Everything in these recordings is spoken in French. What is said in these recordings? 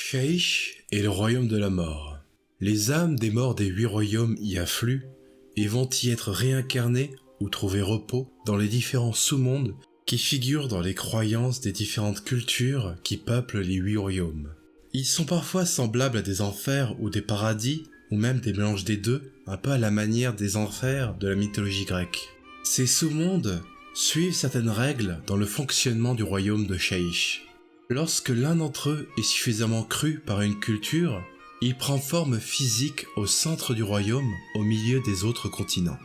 Shyish est le royaume de la mort. Les âmes des morts des 8 royaumes y affluent et vont y être réincarnées ou trouver repos dans les différents sous-mondes qui figurent dans les croyances des différentes cultures qui peuplent les 8 royaumes. Ils sont parfois semblables à des enfers ou des paradis, ou même des mélanges des deux, un peu à la manière des enfers de la mythologie grecque. Ces sous-mondes suivent certaines règles dans le fonctionnement du royaume de Shyish. Lorsque l'un d'entre eux est suffisamment cru par une culture, il prend forme physique au centre du royaume, au milieu des autres continents.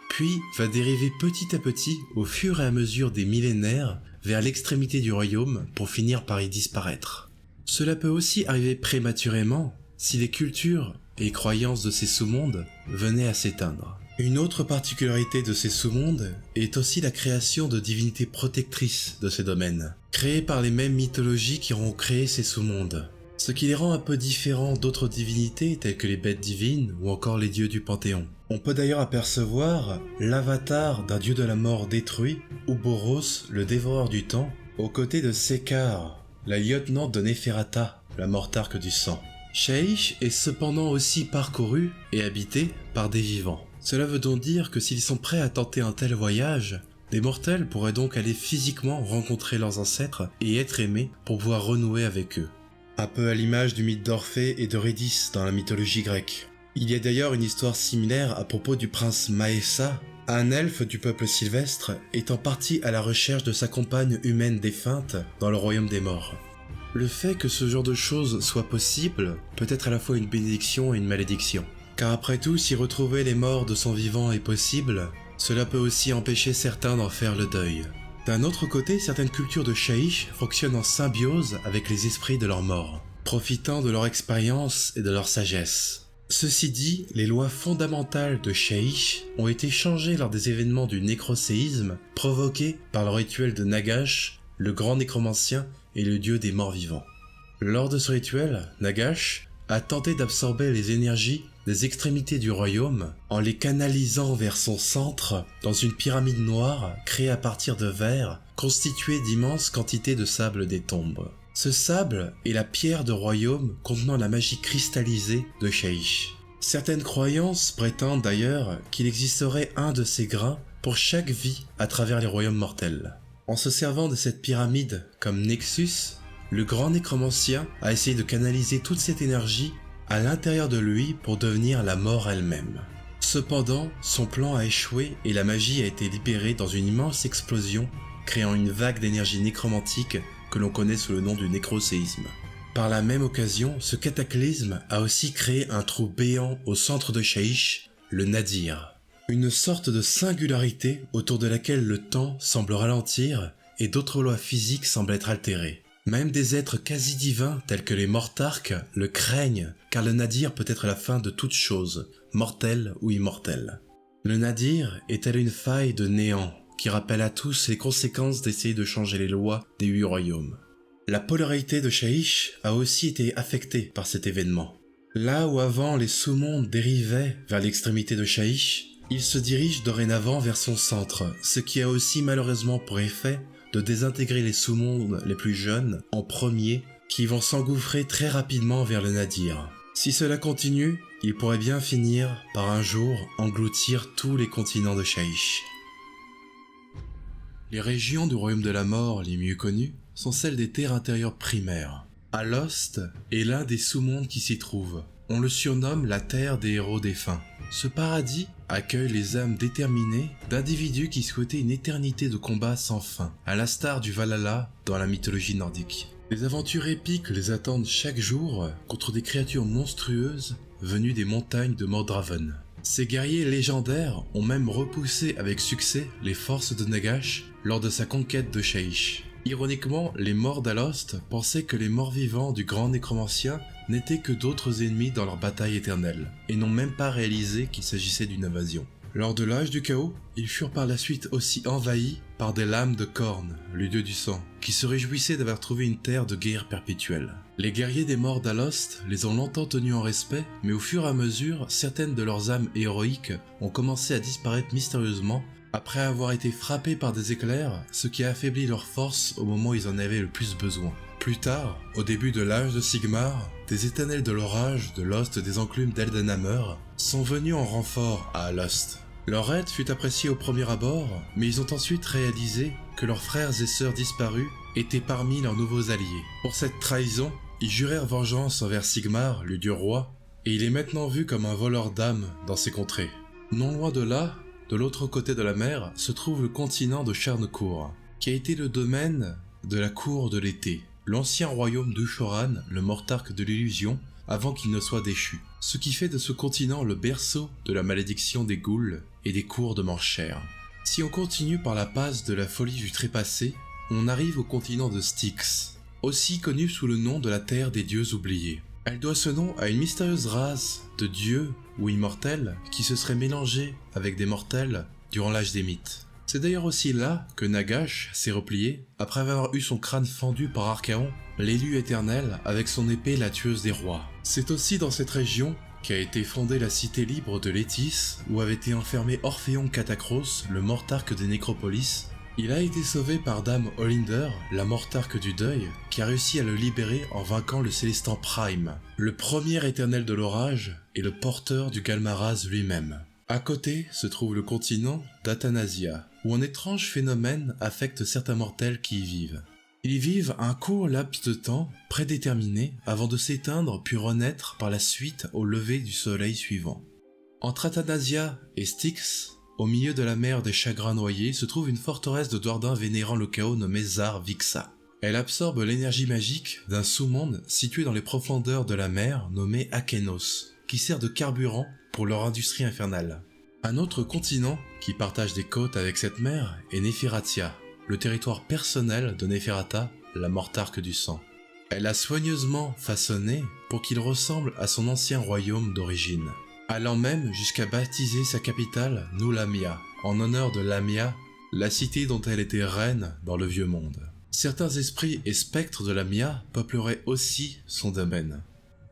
Puis va dériver petit à petit, au fur et à mesure des millénaires, vers l'extrémité du royaume pour finir par y disparaître. Cela peut aussi arriver prématurément si les cultures et croyances de ces sous-mondes venaient à s'éteindre. Une autre particularité de ces sous-mondes est aussi la création de divinités protectrices de ces domaines, créées par les mêmes mythologies qui auront créé ces sous-mondes, ce qui les rend un peu différents d'autres divinités telles que les bêtes divines ou encore les dieux du Panthéon. On peut d'ailleurs apercevoir l'avatar d'un dieu de la mort détruit, Ouboros, le dévoreur du temps, aux côtés de Sekar, la lieutenante de Neferata, la mortarque du sang. Shyish est cependant aussi parcouru et habité par des vivants. Cela veut donc dire que s'ils sont prêts à tenter un tel voyage, des mortels pourraient donc aller physiquement rencontrer leurs ancêtres et être aimés pour pouvoir renouer avec eux. Un peu à l'image du mythe d'Orphée et d'Eurydice dans la mythologie grecque. Il y a d'ailleurs une histoire similaire à propos du prince Mahesa, un elfe du peuple sylvestre étant parti à la recherche de sa compagne humaine défunte dans le royaume des morts. Le fait que ce genre de choses soit possible peut être à la fois une bénédiction et une malédiction. Car après tout, si retrouver les morts de son vivant est possible, cela peut aussi empêcher certains d'en faire le deuil. D'un autre côté, certaines cultures de Shyish fonctionnent en symbiose avec les esprits de leurs morts, profitant de leur expérience et de leur sagesse. Ceci dit, les lois fondamentales de Shyish ont été changées lors des événements du nécroséisme provoqués par le rituel de Nagash, le grand nécromancien et le dieu des morts vivants. Lors de ce rituel, Nagash a tenté d'absorber les énergies des extrémités du royaume en les canalisant vers son centre dans une pyramide noire créée à partir de verre constituée d'immenses quantités de sable des tombes. Ce sable est la pierre de royaume contenant la magie cristallisée de Shyish. Certaines croyances prétendent d'ailleurs qu'il existerait un de ces grains pour chaque vie à travers les royaumes mortels. En se servant de cette pyramide comme nexus, le grand nécromancien a essayé de canaliser toute cette énergie à l'intérieur de lui pour devenir la mort elle-même. Cependant, son plan a échoué et la magie a été libérée dans une immense explosion, créant une vague d'énergie nécromantique que l'on connaît sous le nom du nécroséisme. Par la même occasion, ce cataclysme a aussi créé un trou béant au centre de Shyish, le Nadir. Une sorte de singularité autour de laquelle le temps semble ralentir et d'autres lois physiques semblent être altérées. Même des êtres quasi divins tels que les mortarques le craignent, car le Nadir peut être la fin de toute chose, mortelle ou immortelle. Le Nadir est tel une faille de néant qui rappelle à tous les conséquences d'essayer de changer les lois des 8 royaumes. La polarité de Shyish a aussi été affectée par cet événement. Là où avant les sous-mondes dérivaient vers l'extrémité de Shyish, il se dirige dorénavant vers son centre, ce qui a aussi malheureusement pour effet de désintégrer les sous-mondes les plus jeunes en premier qui vont s'engouffrer très rapidement vers le Nadir. Si cela continue, il pourrait bien finir par un jour engloutir tous les continents de Shyish. Les régions du royaume de la mort les mieux connues sont celles des terres intérieures primaires. Alost est l'un des sous-mondes qui s'y trouvent. On le surnomme la terre des héros défunts. Ce paradis accueille les âmes déterminées d'individus qui souhaitaient une éternité de combat sans fin, à l'instar du Valhalla dans la mythologie nordique. Des aventures épiques les attendent chaque jour contre des créatures monstrueuses venues des montagnes de Mordraven. Ces guerriers légendaires ont même repoussé avec succès les forces de Nagash lors de sa conquête de Shyish. Ironiquement, les morts d'Alost pensaient que les morts vivants du grand nécromancien n'étaient que d'autres ennemis dans leur bataille éternelle, et n'ont même pas réalisé qu'il s'agissait d'une invasion. Lors de l'âge du chaos, ils furent par la suite aussi envahis par des lames de Khorne, le dieu du sang, qui se réjouissait d'avoir trouvé une terre de guerre perpétuelle. Les guerriers des morts d'Alost les ont longtemps tenus en respect, mais au fur et à mesure, certaines de leurs âmes héroïques ont commencé à disparaître mystérieusement après avoir été frappés par des éclairs, ce qui a affaibli leur force au moment où ils en avaient le plus besoin. Plus tard, au début de l'âge de Sigmar, des éternels de l'orage de l'Ost des enclumes d'Eldenhammer sont venus en renfort à Alost. Leur aide fut appréciée au premier abord, mais ils ont ensuite réalisé que leurs frères et sœurs disparus étaient parmi leurs nouveaux alliés. Pour cette trahison, ils jurèrent vengeance envers Sigmar, le dieu roi, et il est maintenant vu comme un voleur d'âmes dans ces contrées. Non loin de là, de l'autre côté de la mer, se trouve le continent de Charnecourt, qui a été le domaine de la cour de l'été, l'ancien royaume d'Ushoran, le mortarque de l'illusion, avant qu'il ne soit déchu. Ce qui fait de ce continent le berceau de la malédiction des ghouls et des cours de Manchère. Si on continue par la passe de la folie du trépassé, on arrive au continent de Styx, aussi connu sous le nom de la terre des dieux oubliés. Elle doit ce nom à une mystérieuse race de dieux ou immortels qui se seraient mélangés avec des mortels durant l'âge des mythes. C'est d'ailleurs aussi là que Nagash s'est replié après avoir eu son crâne fendu par Archaon, l'élu éternel, avec son épée la tueuse des rois. C'est aussi dans cette région qu'a été fondée la cité libre de Létis, où avait été enfermé Orphéon Catacros, le mortarque des Nécropolis. Il a été sauvé par Dame Olinder, la mortarque du deuil, qui a réussi à le libérer en vainquant le Célestin Prime, le premier éternel de l'orage et le porteur du Galmaraz lui-même. À côté se trouve le continent d'Athanasia, où un étrange phénomène affecte certains mortels qui y vivent. Ils y vivent un court laps de temps prédéterminé avant de s'éteindre puis renaître par la suite au lever du soleil suivant. Entre Athanasia et Styx, au milieu de la mer des chagrins noyés, se trouve une forteresse de Dwardin vénérant le chaos nommée Zar Vixa. Elle absorbe l'énergie magique d'un sous-monde situé dans les profondeurs de la mer nommé Akenos, qui sert de carburant pour leur industrie infernale. Un autre continent qui partage des côtes avec cette mer est Nephiratia, le territoire personnel de Neferata, la mortarque du sang. Elle l'a soigneusement façonné pour qu'il ressemble à son ancien royaume d'origine, allant même jusqu'à baptiser sa capitale Noulamia, en honneur de Lamia, la cité dont elle était reine dans le vieux monde. Certains esprits et spectres de Lamia peupleraient aussi son domaine.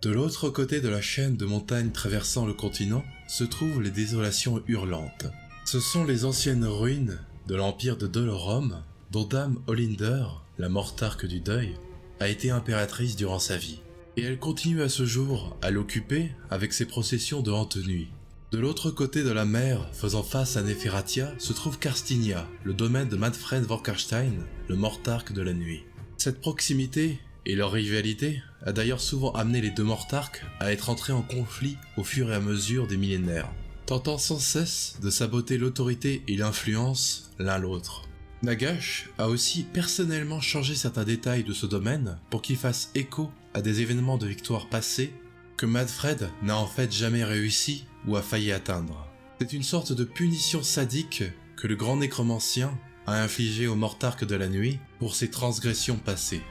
De l'autre côté de la chaîne de montagnes traversant le continent se trouvent les désolations hurlantes. Ce sont les anciennes ruines de l'empire de Dolorum, dont Dame Olinder, la mortarque du deuil, a été impératrice durant sa vie. Et elle continue à ce jour à l'occuper avec ses processions de hante nuit. De l'autre côté de la mer, faisant face à Nephiratia, se trouve Karstinia, le domaine de Manfred Vorkarstein, le mortarque de la nuit. Cette proximité et leur rivalité a d'ailleurs souvent amené les deux mortarques à être entrés en conflit au fur et à mesure des millénaires, tentant sans cesse de saboter l'autorité et l'influence l'un l'autre. Nagash a aussi personnellement changé certains détails de ce domaine pour qu'il fasse écho à des événements de victoire passés que Manfred n'a en fait jamais réussi ou a failli atteindre. C'est une sorte de punition sadique que le grand nécromancien a infligée au mortarque de la nuit pour ses transgressions passées.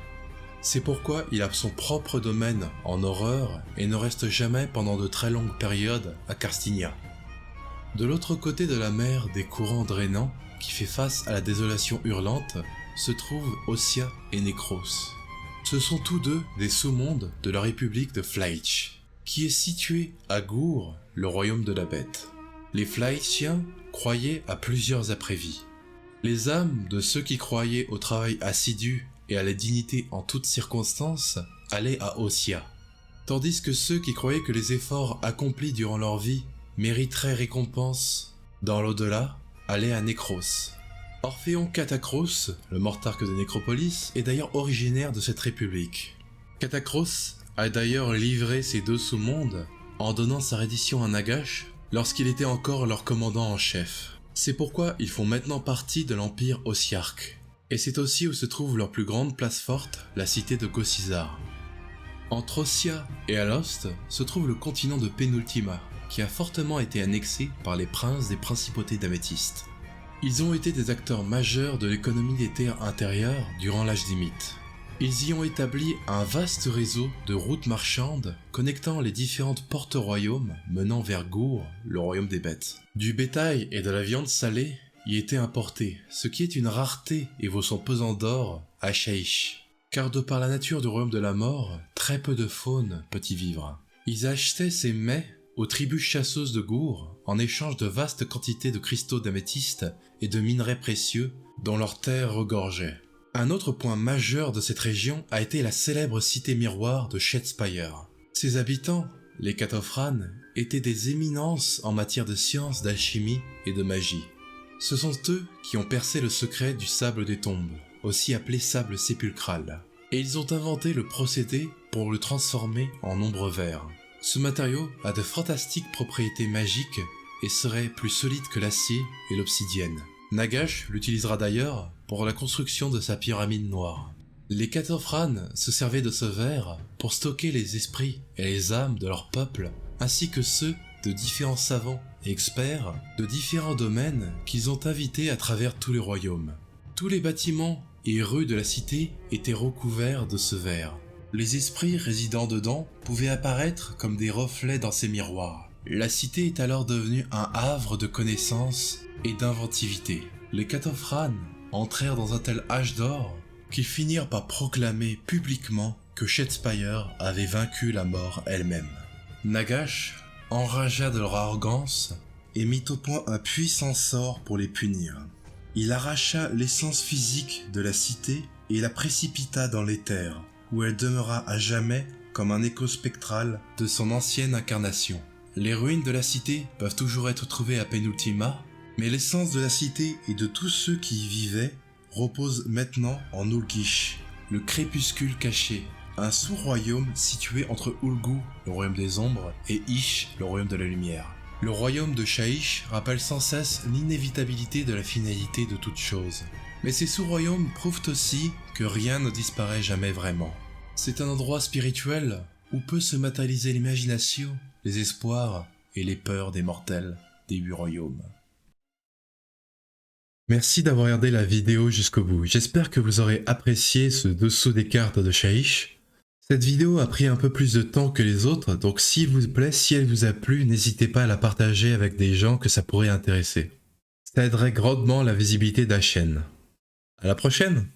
C'est pourquoi il a son propre domaine en horreur et ne reste jamais pendant de très longues périodes à Karstinia. De l'autre côté de la mer des courants drainants, qui fait face à la désolation hurlante, se trouvent Ossia et Necros. Ce sont tous deux des sous-mondes de la république de Flaich, qui est située à Gour, le royaume de la bête. Les Flaïchiens croyaient à plusieurs après-vies. Les âmes de ceux qui croyaient au travail assidu et à la dignité en toutes circonstances allaient à Ossia, tandis que ceux qui croyaient que les efforts accomplis durant leur vie mériteraient récompense dans l'au-delà allaient à Necros. Orphéon Catacros, le mortarque de Nécropolis, est d'ailleurs originaire de cette république. Catacros a d'ailleurs livré ces deux sous-mondes en donnant sa reddition à Nagash lorsqu'il était encore leur commandant en chef. C'est pourquoi ils font maintenant partie de l'empire Ossiarque. Et c'est aussi où se trouve leur plus grande place forte, la cité de Gossizar. Entre Ossia et Alost se trouve le continent de Penultima, qui a fortement été annexé par les princes des principautés d'Améthyste. Ils ont été des acteurs majeurs de l'économie des terres intérieures durant l'âge des mythes. Ils y ont établi un vaste réseau de routes marchandes connectant les différentes portes-royaumes menant vers Gour, le royaume des bêtes. Du bétail et de la viande salée y étaient importés, ce qui est une rareté et vaut son pesant d'or à Shaish. Car de par la nature du royaume de la mort, très peu de faune peut y vivre. Ils achetaient ces mets aux tribus chasseuses de Gour en échange de vastes quantités de cristaux d'améthyste et de minerais précieux dont leurs terres regorgeaient. Un autre point majeur de cette région a été la célèbre cité miroir de Shadespire. Ses habitants, les Catophrane, étaient des éminences en matière de sciences, d'alchimie et de magie. Ce sont eux qui ont percé le secret du sable des tombes, aussi appelé sable sépulcral. Et ils ont inventé le procédé pour le transformer en ombre vert. Ce matériau a de fantastiques propriétés magiques et serait plus solide que l'acier et l'obsidienne. Nagash l'utilisera d'ailleurs pour la construction de sa pyramide noire. Les Catophrane se servaient de ce verre pour stocker les esprits et les âmes de leur peuple, ainsi que ceux de différents savants et experts de différents domaines qu'ils ont invités à travers tous les royaumes. Tous les bâtiments et rues de la cité étaient recouverts de ce verre. Les esprits résidant dedans pouvaient apparaître comme des reflets dans ces miroirs. La cité est alors devenue un havre de connaissances et d'inventivité. Les Catophrane entrèrent dans un tel âge d'or qu'ils finirent par proclamer publiquement que Shadespire avait vaincu la mort elle-même. Nagash enragea de leur arrogance et mit au point un puissant sort pour les punir. Il arracha l'essence physique de la cité et la précipita dans l'éther, où elle demeura à jamais comme un écho spectral de son ancienne incarnation. Les ruines de la cité peuvent toujours être trouvées à Penultima, mais l'essence de la cité et de tous ceux qui y vivaient repose maintenant en Ulgish, le crépuscule caché, un sous-royaume situé entre Ulgu, le royaume des ombres, et Ish, le royaume de la lumière. Le royaume de Shaish rappelle sans cesse l'inévitabilité de la finalité de toute chose. Mais ces sous-royaumes prouvent aussi que rien ne disparaît jamais vraiment. C'est un endroit spirituel où peut se matérialiser l'imagination, les espoirs et les peurs des mortels des 8 royaumes. Merci d'avoir regardé la vidéo jusqu'au bout. J'espère que vous aurez apprécié ce dessous des cartes de Shaish. Cette vidéo a pris un peu plus de temps que les autres, donc s'il vous plaît, si elle vous a plu, n'hésitez pas à la partager avec des gens que ça pourrait intéresser. Ça aiderait grandement la visibilité de la chaîne. À la prochaine!